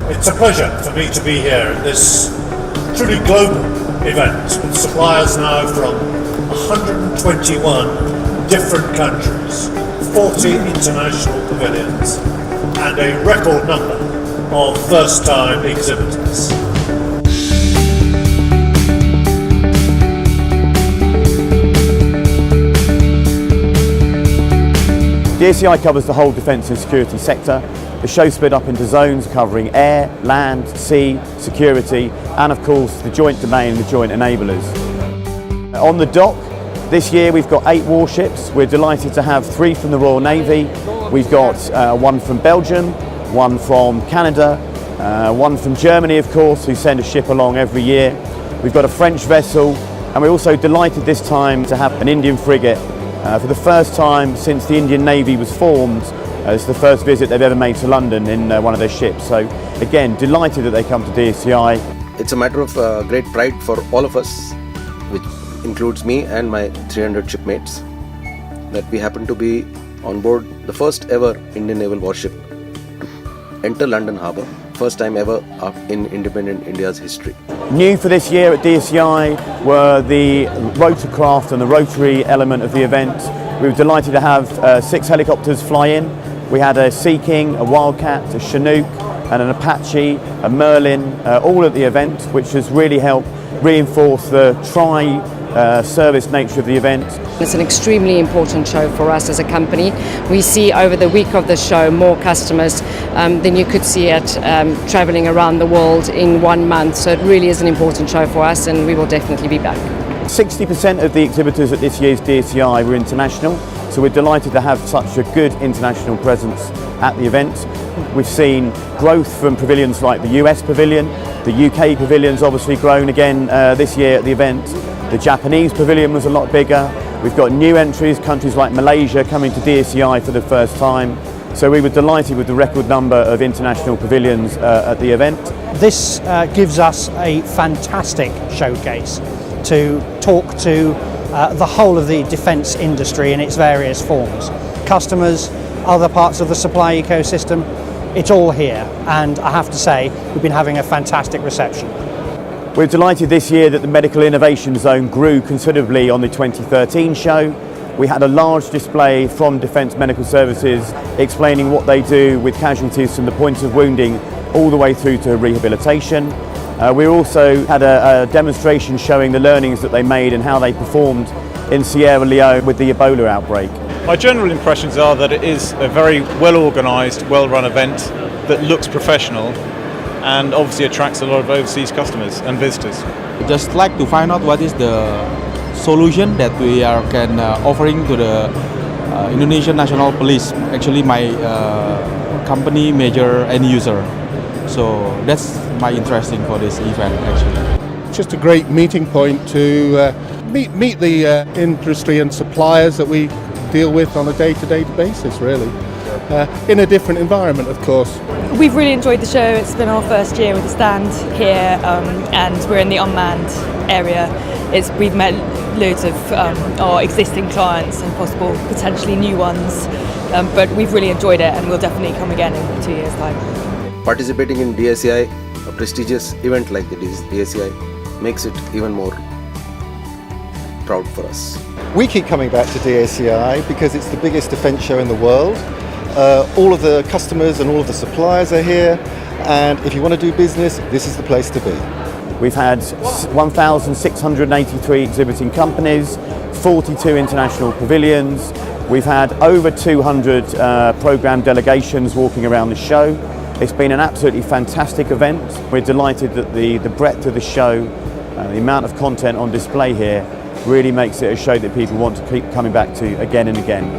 It's a pleasure for me to be here at this truly global event with suppliers now from 121 different countries, 40 international pavilions, and a record number of first-time exhibitors. DSEI covers the whole defence and security sector. The show's split up into zones covering air, land, sea, security, and of course the joint domain and the joint enablers. On the dock, this year we've got 8 warships. We're delighted to have 3 from the Royal Navy. We've got 1 from Belgium, 1 from Canada, 1 from Germany of course, who send a ship along every year. We've got a French vessel, and we're also delighted this time to have an Indian frigate. For the first time since the Indian Navy was formed, it's the first visit they've ever made to London in one of their ships. So again, delighted that they come to DSEI. It's a matter of great pride for all of us, which includes me and my 300 shipmates, that we happen to be on board the first ever Indian naval warship to enter London Harbour, first time ever in independent India's history. New for this year at DSEI were the rotorcraft and the rotary element of the event. We were delighted to have 6 helicopters fly in. We had a Sea King, a Wildcat, a Chinook and an Apache, a Merlin, all at the event, which has really helped reinforce the service nature of the event. It's an extremely important show for us as a company. We see over the week of the show more customers than you could see at travelling around the world in 1 month. So it really is an important show for us, and we will definitely be back. 60% of the exhibitors at this year's DSEI were international, so we're delighted to have such a good international presence at the event. We've seen growth from pavilions like the US pavilion, the UK pavilion's obviously grown again this year at the event. The Japanese pavilion was a lot bigger. We've got new entries, countries like Malaysia coming to DSEI for the first time. So we were delighted with the record number of international pavilions at the event. This gives us a fantastic showcase to talk to the whole of the defence industry in its various forms. Customers, other parts of the supply ecosystem, it's all here, and I have to say we've been having a fantastic reception. We're delighted this year that the Medical Innovation Zone grew considerably on the 2013 show. We had a large display from Defence Medical Services explaining what they do with casualties from the point of wounding all the way through to rehabilitation. We also had a demonstration showing the learnings that they made and how they performed in Sierra Leone with the Ebola outbreak. My general impressions are that it is a very well organised, well run event that looks professional and obviously attracts a lot of overseas customers and visitors. Just like to find out what is the solution that we are offering to the Indonesian National Police. Actually my company major end user. So that's my interesting for this event actually. Just a great meeting point to meet the industry and suppliers that we deal with on a day-to-day basis really. In a different environment of course. We've really enjoyed the show. It's been our first year with the stand here and we're in the unmanned area. We've met loads of our existing clients and possible potentially new ones, but we've really enjoyed it and we'll definitely come again in 2 years' time. Participating in DSEI, a prestigious event like the DSEI, makes it even more proud for us. We keep coming back to DSEI because it's the biggest defence show in the world. All of the customers and all of the suppliers are here, and if you want to do business, this is the place to be. We've had 1,683 exhibiting companies, 42 international pavilions. We've had over 200 programme delegations walking around the show. It's been an absolutely fantastic event. We're delighted that the breadth of the show, the amount of content on display here, really makes it a show that people want to keep coming back to again and again.